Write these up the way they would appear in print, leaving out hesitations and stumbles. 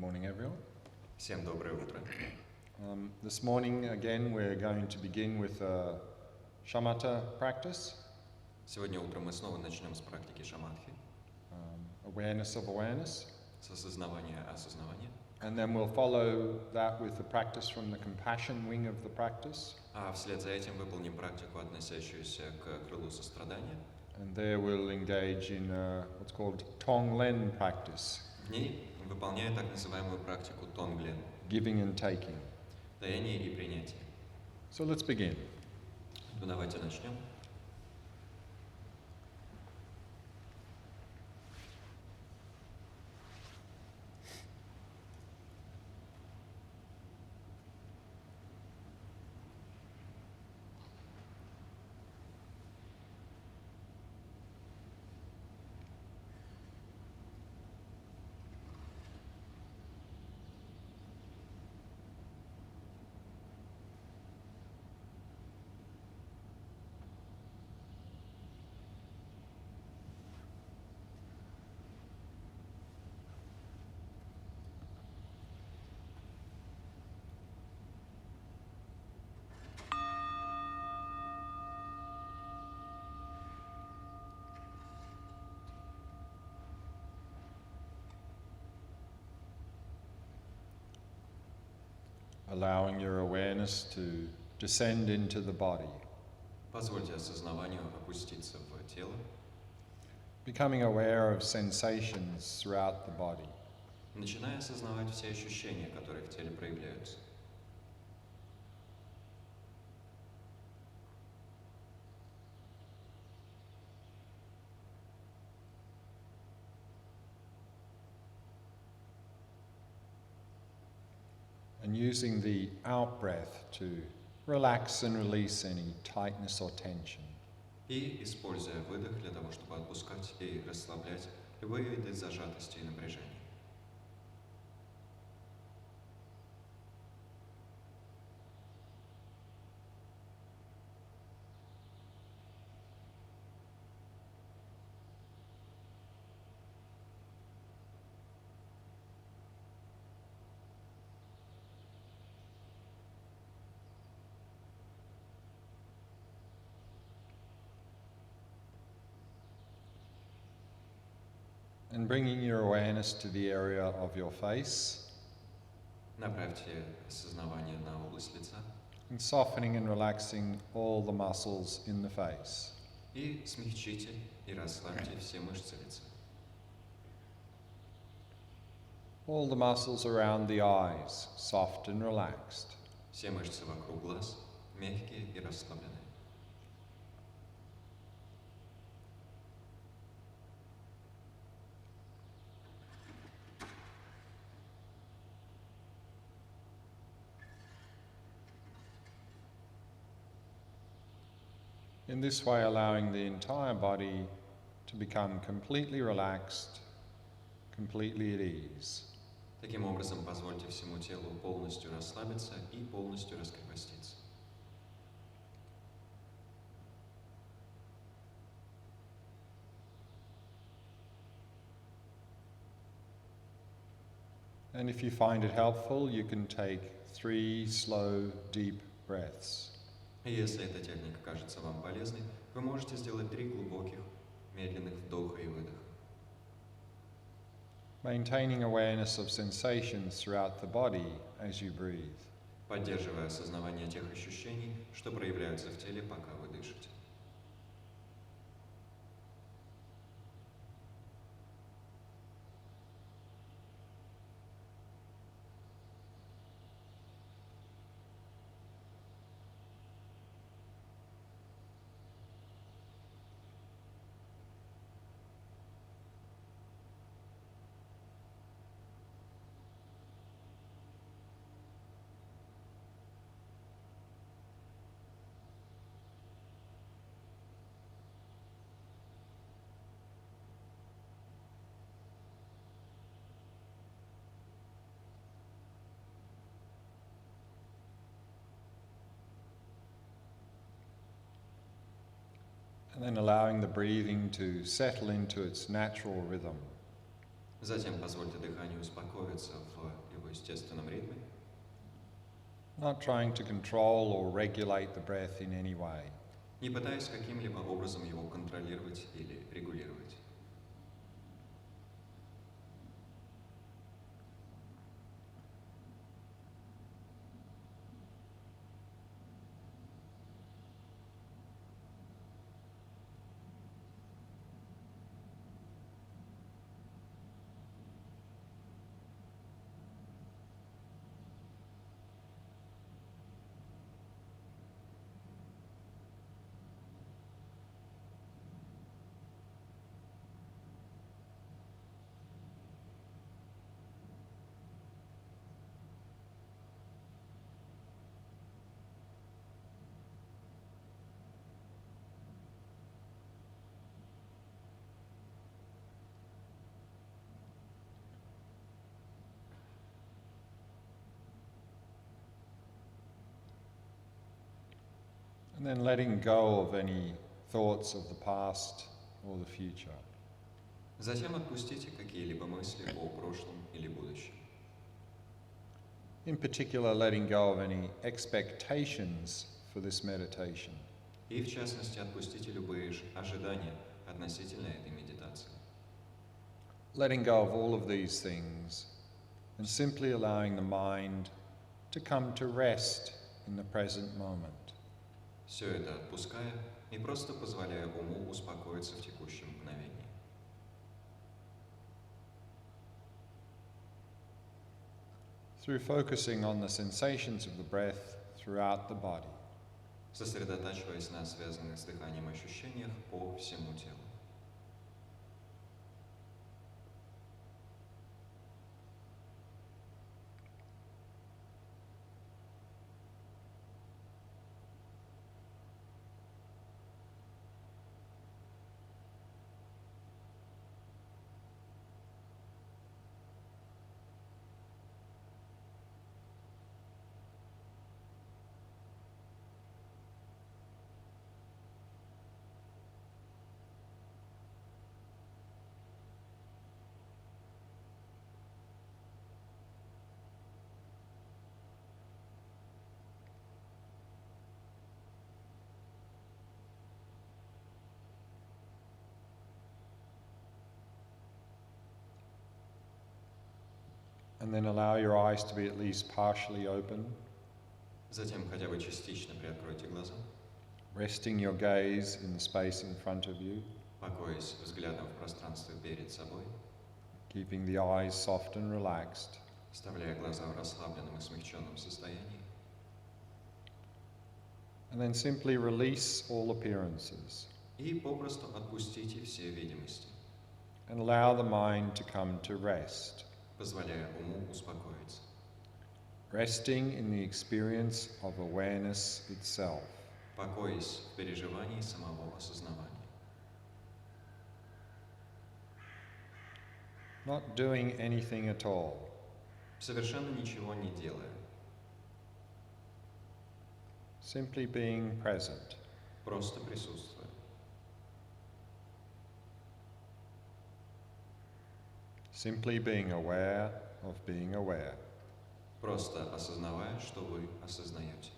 Morning, everyone. Всем доброе утро. This morning, again, we're going to begin with a shamatha practice, Сегодня утром мы снова начнем с практики шаматхи, awareness of awareness, с осознавания осознавания, and then we'll follow that with the practice from the compassion wing of the practice, а вслед за этим выполним практику, относящуюся к крылу сострадания. and there we'll engage in what's called Tonglen practice, В ней выполняя так называемую практику тонглен, giving and taking. даяние и принятие. So let's begin. Ну давайте начнем. Allowing your awareness to descend into the body, Позвольте осознаванию опуститься в тело, becoming aware of sensations throughout the body. начиная осознавать все ощущения, которые в теле проявляются. And using the out breath to relax and release any tightness or tension. И используя выдох для того, чтобы отпускать и расслаблять любые виды зажатости и напряжения. And bringing your awareness to the area of your face, Направьте осознавание на область лица and softening and relaxing all the muscles in the face. и смягчите и расслабьте все мышцы лица. All the muscles around the eyes, soft and relaxed. Все мышцы вокруг глаз мягкие и расслабленные. In this way, allowing the entire body to become completely relaxed, completely at ease. Таким образом, позвольте всему телу полностью расслабиться и полностью раскрепоститься. And if you find it helpful, you can take 3 slow, deep breaths. И если эта техника кажется вам полезной, вы можете сделать 3 глубоких, медленных вдоха и выдоха. Maintaining awareness of sensations throughout the body as you breathe. Поддерживая осознавание тех ощущений, что проявляются в теле, пока вы дышите. And then allowing the breathing to settle into its natural rhythm. Затем позвольте дыханию успокоиться в его естественном ритме, not trying to control or regulate the breath in any way. не пытаясь каким-либо образом его контролировать или регулировать. And then letting go of any thoughts of the past or the future. Затем отпустите какие-либо мысли о прошлом или будущем. In particular, letting go of any expectations for this meditation. И в частности отпустите любые ожидания относительно этой медитации. Letting go of all of these things and simply allowing the mind to come to rest in the present moment. Все это отпуская и просто позволяя уму успокоиться в текущем мгновении. Through focusing on the sensations of the breath throughout the body. Сосредотачиваясь на связанных с дыханием ощущениях по всему телу. And then allow your eyes to be at least partially open, Затем хотя бы частично приоткройте глаза, resting your gaze in the space in front of you, покоясь взглядом в пространстве перед собой, keeping the eyes soft and relaxed. вставляя глаза в расслабленном и смягченном состоянии, And then simply release all appearances и попросту отпустите все видимости, and allow the mind to come to rest, позволяя уму успокоиться, resting in the experience of awareness itself. покоясь в переживании самого осознавания. Not doing anything at all, Совершенно ничего не делая, simply being present. просто присутствуя. Simply being aware of being aware. Просто осознавая, что вы осознаете.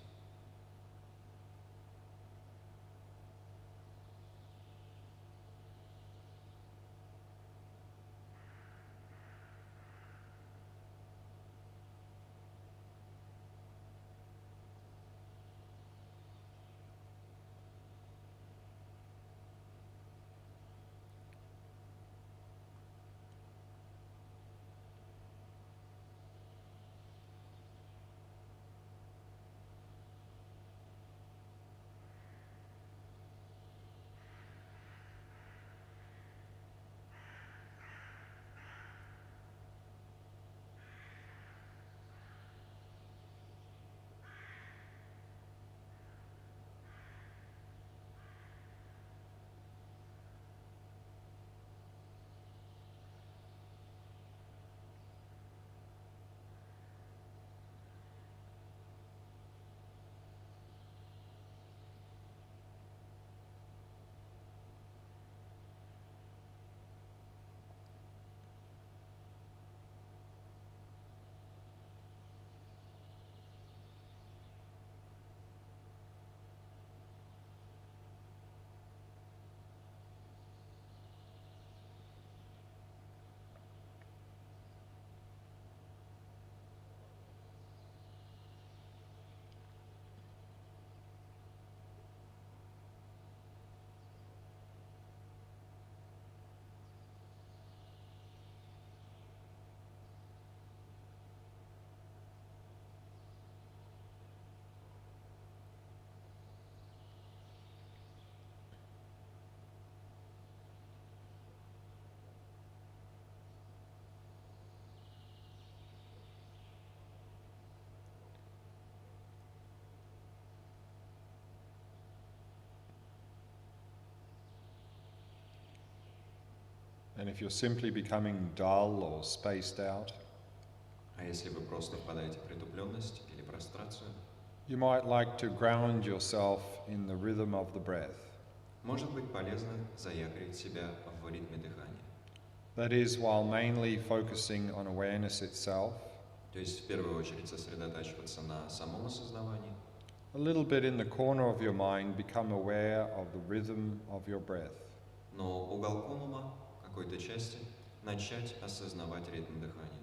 And if you're simply becoming dull or spaced out, А если вы просто впадаете в притупленность или прострацию, you might like to ground yourself in the rhythm of the breath. может быть полезно заякорить себя в ритме дыхания. That is, while mainly focusing on awareness itself, То есть в первую очередь сосредотачиваться на самом осознавании, a little bit in the corner of your mind become aware of the rhythm of your breath. но уголком ума, какой-то части, начать осознавать ритм дыхания.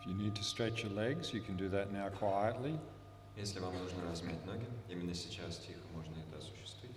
If you need to stretch your legs, you can do that now quietly. Если вам нужно размять ноги, именно сейчас тихо можно это осуществить.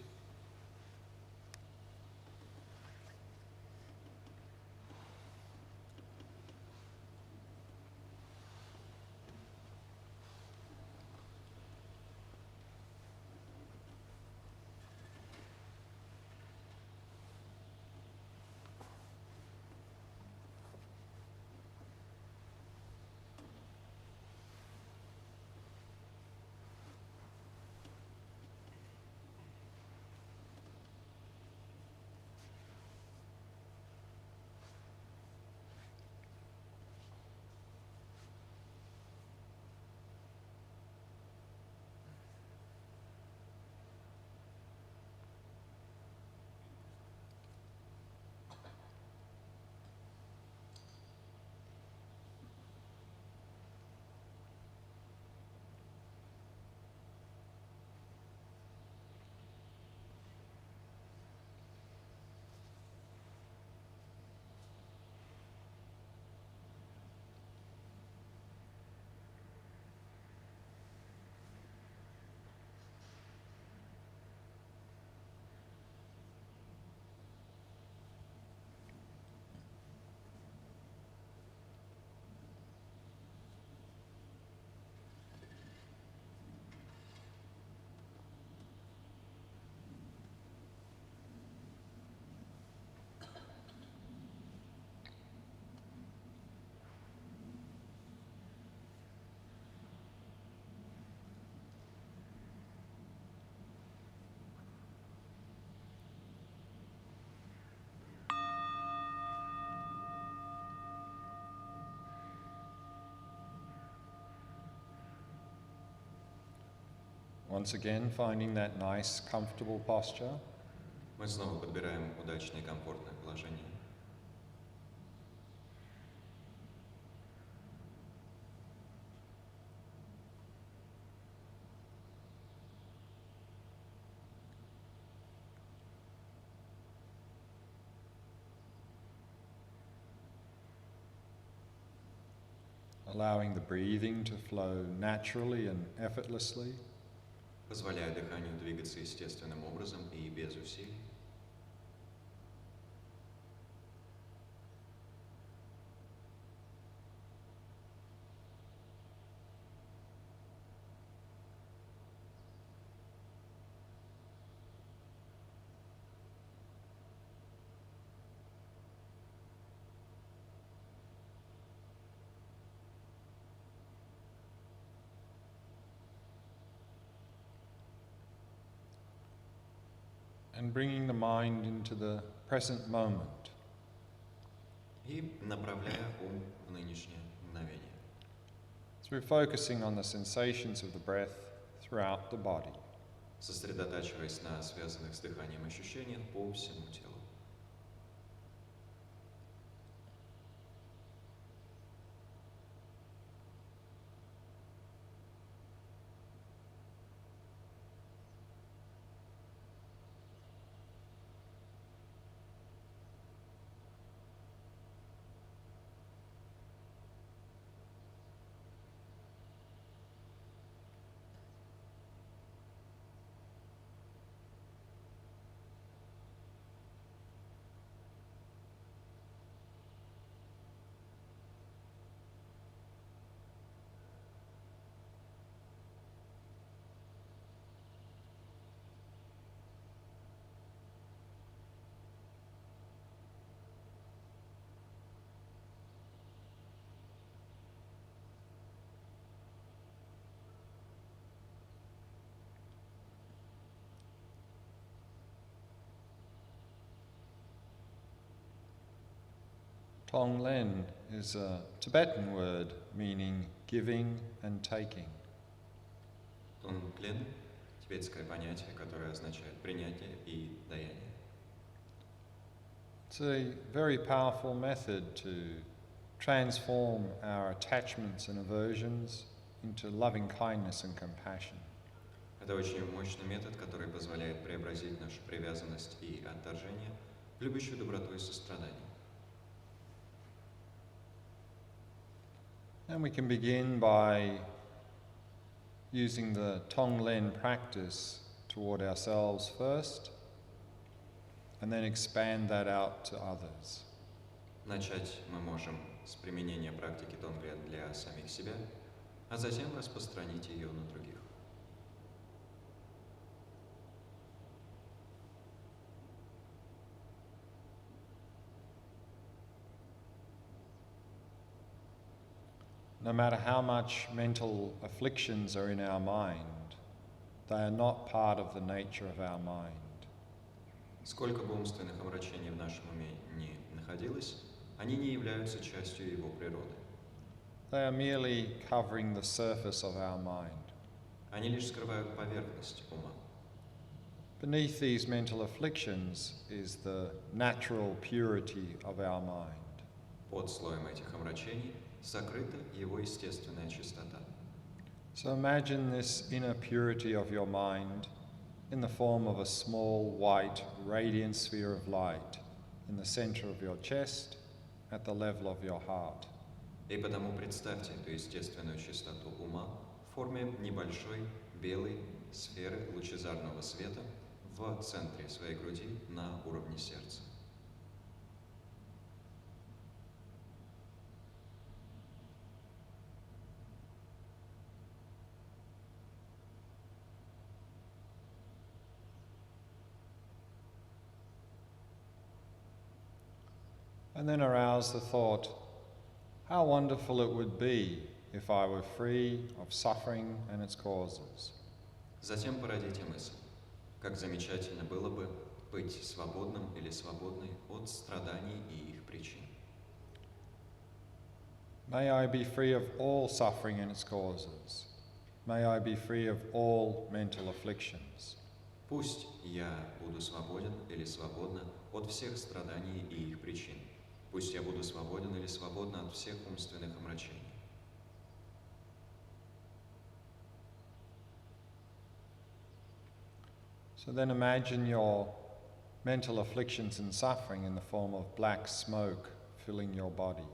Once again, finding that nice, comfortable posture. Мы снова подбираем удачное и комфортное положение. Allowing the breathing to flow naturally and effortlessly. Позволяя дыханию двигаться естественным образом и без усилий. And bringing the mind into the present moment. И направляя ум в нынешнее мгновение. Through focusing on the sensations of the breath throughout the body. Сосредотачиваясь на связанных с дыханием ощущениях по всему телу. Tonglen is a Tibetan word meaning giving and taking. Тонглен – тибетское понятие, которое означает принятие и даяние. It's a very powerful method to transform our attachments and aversions into loving kindness and compassion. Это очень мощный метод, который позволяет преобразить нашу привязанность и отторжение в любящую доброту и сострадание. And we can begin by using the Tonglen practice toward ourselves first, and then expand that out to others. Начать мы можем с применения практики Тонглен для самих себя, а затем распространить ее на других. No matter how much mental afflictions are in our mind, they are not part of the nature of our mind. Сколько бы умственных омрачений в нашем уме ни находилось, они не являются частью его природы. They are merely covering the surface of our mind. Они лишь скрывают поверхность ума. Beneath these mental afflictions is the natural purity of our mind. Под слоем этих омрачений сокрыта его естественная чистота. So imagine this inner purity of your mind in the form of a small, white, radiant sphere of light in the center of your chest, at the level of your heart. И потому представьте эту естественную чистоту ума в форме небольшой белой сферы лучезарного света в центре своей груди на уровне сердца. And then arouse the thought, how wonderful it would be if I were free of suffering and its causes. Затем породите мысль, как замечательно было бы быть свободным или свободной от страданий и их причин. May I be free of all suffering and its causes. May I be free of all mental afflictions. Пусть я буду свободен или свободна от всех страданий и их причин. Пусть я буду свободен или свободна от всех умственных омрачений. So then imagine your mental afflictions and suffering in the form of black smoke filling your body.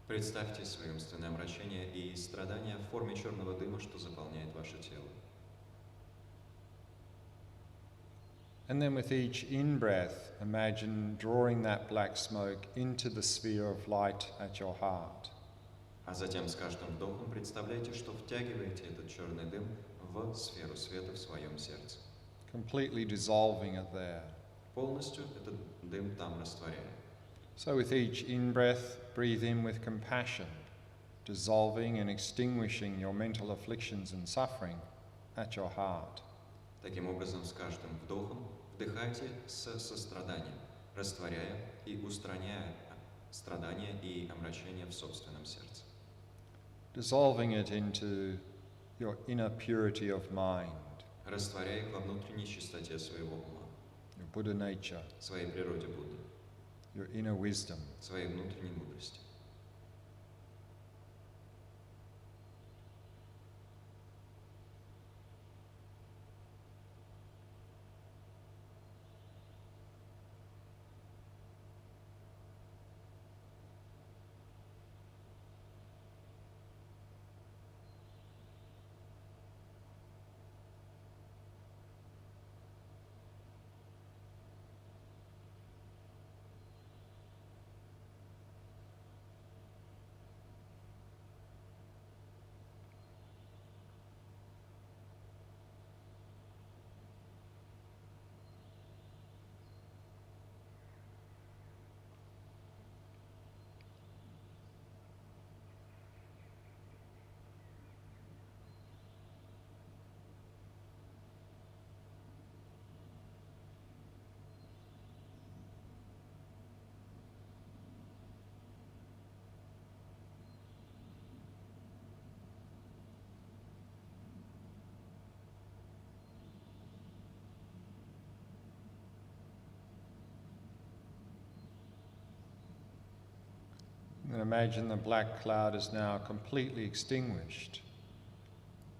Представьте свои умственные омрачения и страдания в форме черного дыма, что заполняет ваше тело. And then with each in-breath, imagine drawing that black smoke into the sphere of light at your heart. А затем с каждым вдохом представляйте, что втягиваете этот черный дым в сферу света в своем сердце. Completely dissolving it there. Полностью этот дым там растворяя. So with each in-breath, breathe in with compassion, dissolving and extinguishing your mental afflictions and suffering at your heart. Таким образом, с каждым вдохом вдыхайте с состраданием, растворяя и устраняя страдания и омрачения в собственном сердце. Dissolving it into your inner purity of mind, Растворяя их во внутренней чистоте своего ума, your Buddha nature, своей природе Будды, your inner wisdom. своей внутренней мудрости. And imagine the black cloud is now completely extinguished.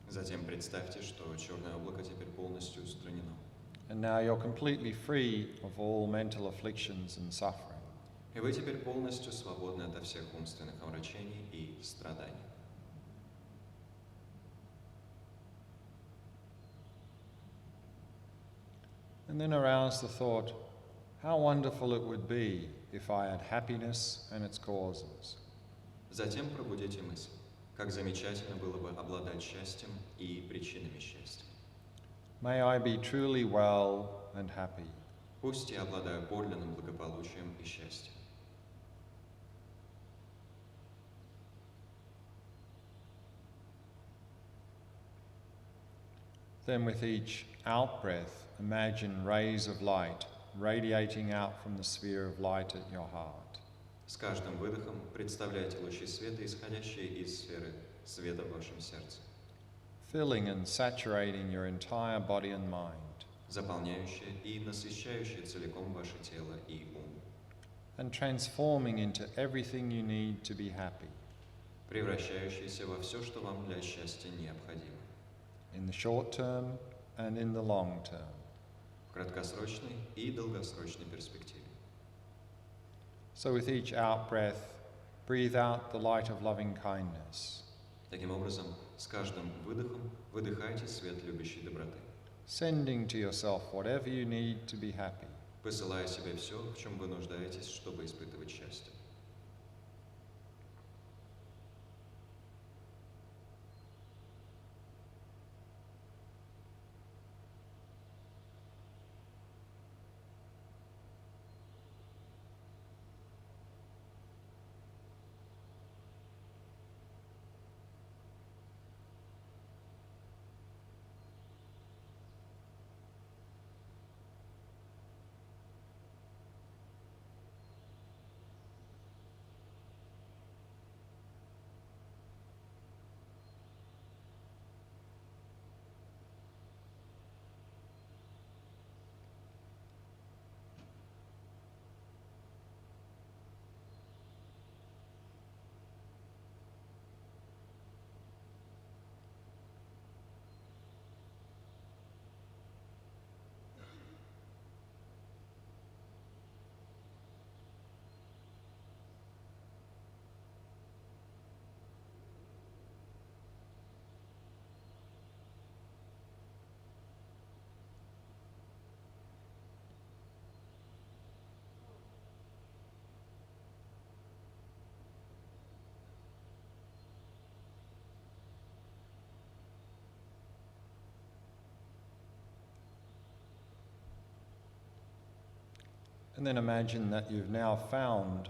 Затем представьте, что черное облако теперь полностью устранено. And now you're completely free of all mental afflictions and suffering. И вы теперь полностью свободны ото всех умственных омрачений и страданий. And then arouse the thought, how wonderful it would be if I had happiness and its causes. Затем пробудите мысль, как замечательно было бы обладать счастьем и причинами счастья. May I be truly well and happy. Пусть я обладаю подлинным благополучием и счастьем. Then with each out-breath, imagine rays of light radiating out from the sphere of light at your heart. С каждым выдохом представляйте лучи света, исходящие из сферы света в вашем сердце, Filling and saturating your entire body and mind, заполняющие и насыщающие целиком ваше тело и ум, and transforming into everything you need to be happy, превращающиеся во все, что вам для счастья необходимо, in the short term and in the long term. в краткосрочной и долгосрочной перспективе. So with each out-breath, breathe out the light of loving kindness, Таким образом, с каждым выдохом выдыхайте свет любящей доброты, sending to yourself whatever you need to be happy. посылая себе все, в чем вы нуждаетесь, чтобы испытывать счастье. And then imagine that you've now found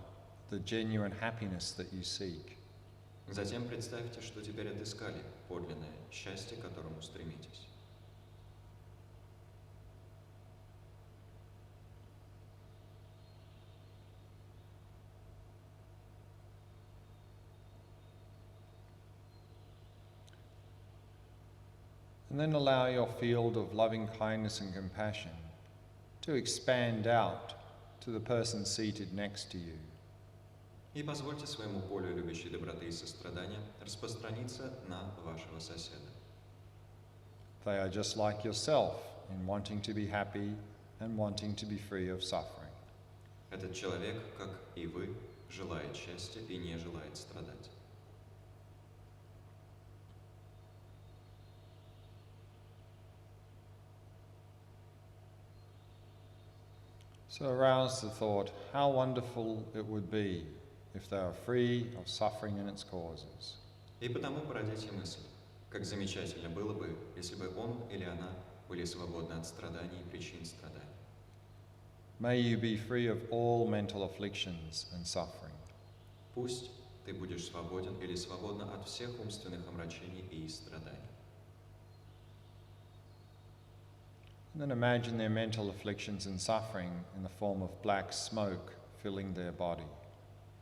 the genuine happiness that you seek. Затем представьте, что теперь отыскали подлинное счастье, к которому стремитесь. And then allow your field of loving kindness and compassion to expand out to the person seated next to you. И позвольте своему полю любящей доброты и сострадания распространиться на вашего соседа. They are just like yourself in wanting to be happy and wanting to be free of suffering. Этот человек, как и вы, желает счастья и не желает страдать. So arouse the thought, how wonderful it would be if they are free of suffering and its causes. И потому породите мысль, как замечательно было бы, если бы он или она были свободны от страданий и причин страданий. May you be free of all mental afflictions and suffering. Пусть ты будешь свободен или свободна от всех умственных омрачений и страданий. And then imagine their mental afflictions and suffering in the form of black smoke filling their body.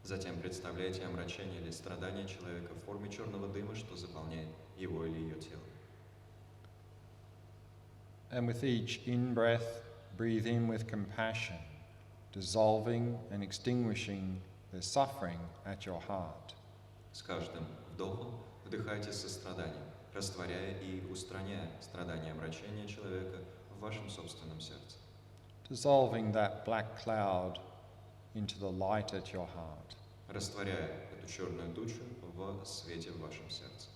Затем представляйте омрачение или страдания человека в форме черного дыма, что заполняет его или ее тело. And with each in-breath, breathe in with compassion, dissolving and extinguishing their suffering at your heart. С каждым вдохом вдыхайте состраданием, растворяя и устраняя страдания и омрачения человека в вашем собственном сердце. Dissolving that black cloud into the light at your heart. растворяя эту черную тучу в свете в вашем сердце.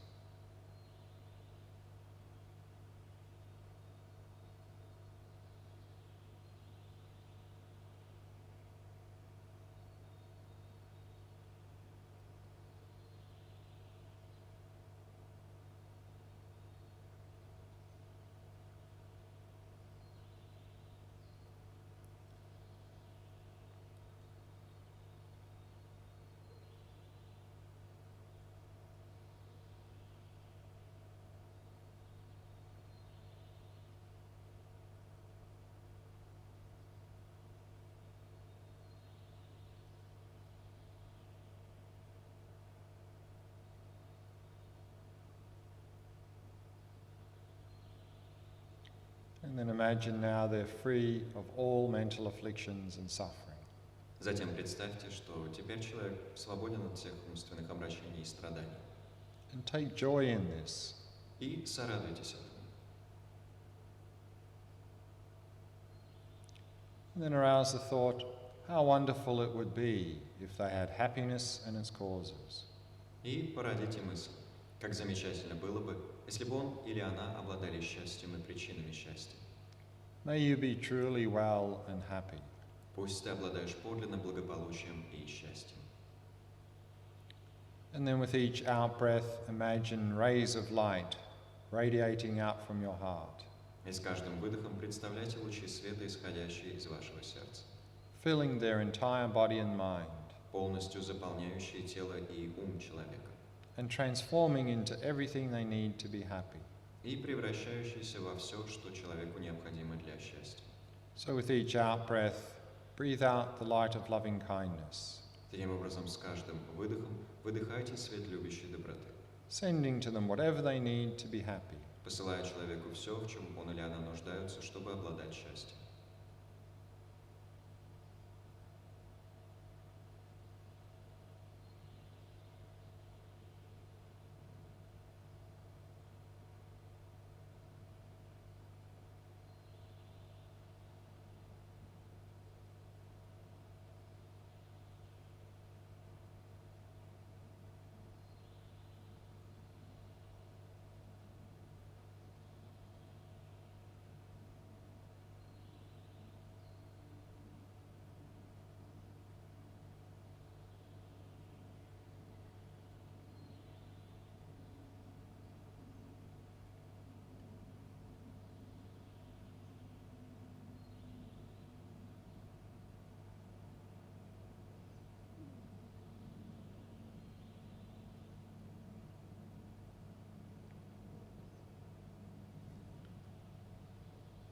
And then imagine now they're free of all mental afflictions and suffering. Затем представьте, что теперь человек свободен от всех умственных обращений и страданий. And take joy in this. И сорадуйтесь этому. And then arouse the thought, how wonderful it would be if they had happiness and its causes. И породите мысль, как замечательно было бы, если бы он или она обладали счастьем и причинами счастья. May you be truly well and happy. Пусть ты обладаешь подлинным благополучием и счастьем. And then with each out-breath, imagine rays of light radiating out from your heart, И с каждым выдохом представляйте лучи света, исходящие из вашего сердца, filling their entire body and mind, полностью заполняющие тело и ум человека, and transforming into everything they need to be happy. и превращающиеся во все, что человеку необходимо для счастья. So with each out-breath, breathe out the light of loving kindness, Таким образом, с каждым выдохом выдыхайте свет любящей доброты, sending to them whatever they need to be happy. посылая человеку все, в чем он или она нуждаются, чтобы обладать счастьем.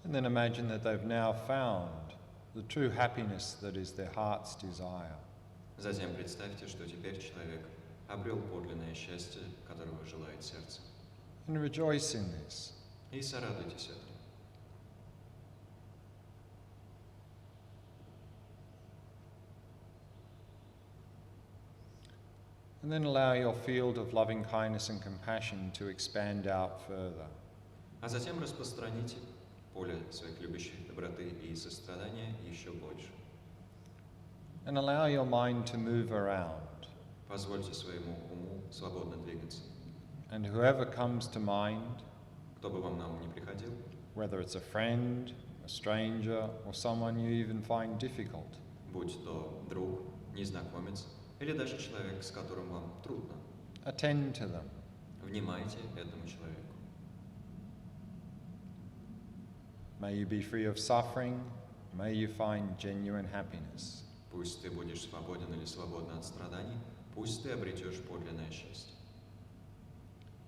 And then imagine that they've now found the true happiness that is their heart's desire. Затем представьте, что теперь человек обрел подлинное счастье, которого желает сердце. And rejoice in this. И сорадуйтесь этому. And then allow your field of loving kindness and compassion to expand out further. А затем распространите поле своих любящих доброты и сострадания еще больше. And allow your mind to move around. Позвольте своему уму свободно двигаться. And whoever comes to mind, Кто бы вам на ум ни приходил, whether it's a friend, a stranger, or someone you even find difficult, будь то друг, незнакомец или даже человек, с которым вам трудно, attend to them. внимайте этому человеку. May you be free of suffering. May you find genuine happiness. Пусть ты будешь свободен или свободна от страданий, пусть ты обретешь подлинное счастье.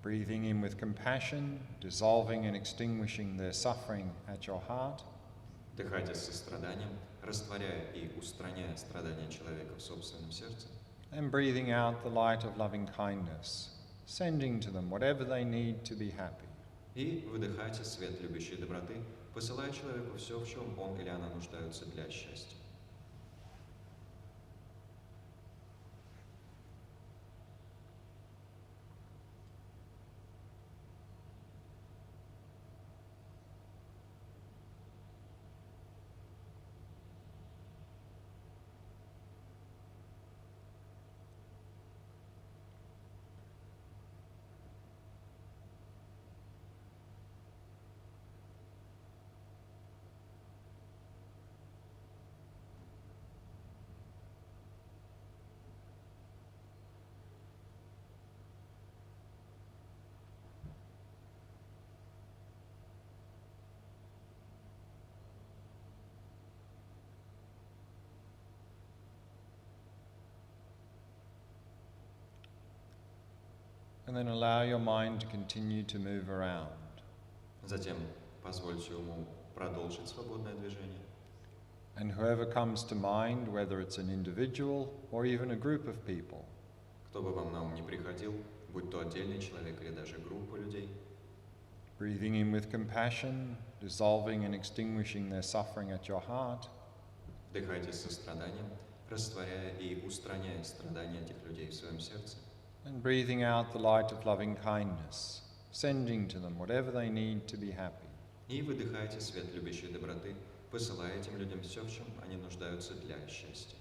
Breathing in with compassion, dissolving and extinguishing their suffering at your heart, Дыхайте с состраданием, растворяя и устраняя страдания человека в собственном сердце. and breathing out the light of loving kindness, sending to them whatever they need to be happy. И выдыхайте свет любящей доброты, посылая человеку все, в чем он или она нуждаются для счастья. And then allow your mind to continue to move around. Затем позвольте уму продолжить свободное движение. And whoever comes to mind, whether it's an individual or even a group of people, Кто бы вам на ум ни приходил, будь то отдельный человек или даже группа людей, breathing in with compassion, dissolving and extinguishing their suffering at your heart, вдыхайте с состраданием, растворяя и устраняя страдания этих людей в своем сердце. and breathing out the light of loving kindness, sending to them whatever they need to be happy. И выдыхайте свет любящей доброты, посылая этим людям все, в чем они нуждаются для счастья.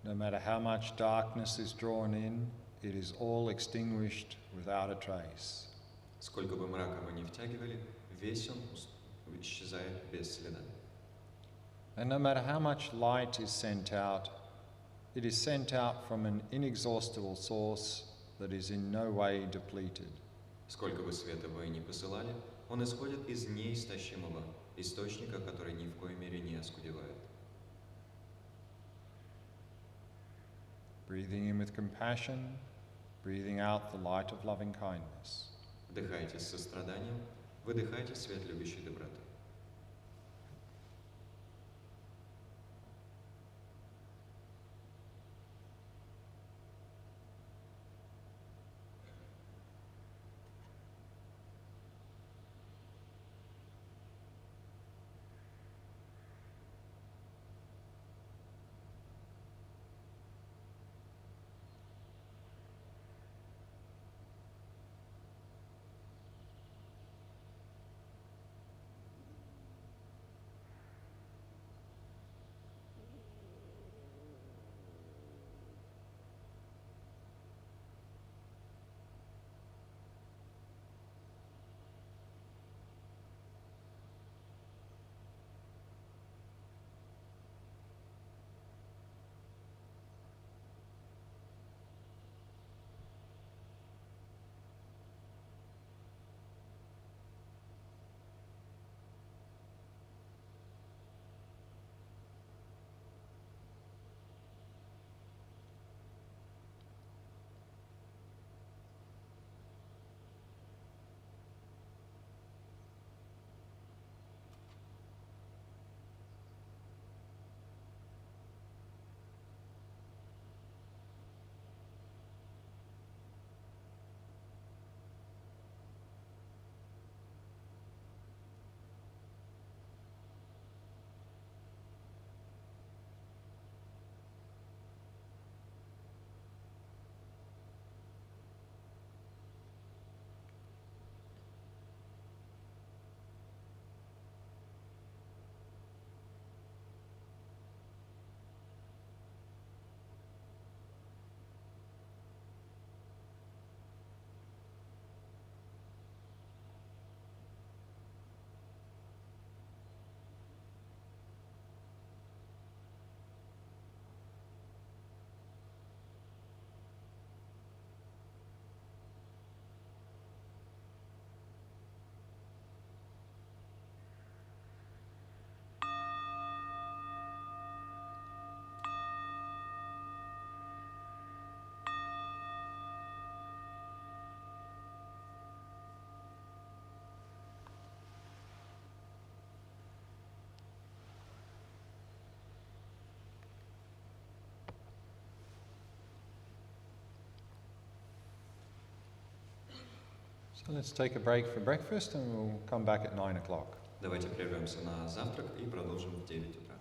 No matter how much darkness is drawn in, it is all extinguished without a trace. Сколько бы мрака вы ни втягивали, весь он исчезает без следа. And no matter how much light is sent out, it is sent out from an inexhaustible source that is in no way depleted. Сколько бы света вы ни посылали, он исходит из неистощимого источника, который ни в коей мере не оскудевает. Breathing in with compassion, breathing out the light of loving kindness. Вдыхайте с состраданием, выдыхайте свет любящей доброты. So let's take a break for breakfast and we'll come back at 9 o'clock. Давайте прервемся на завтрак и продолжим в 9 утра.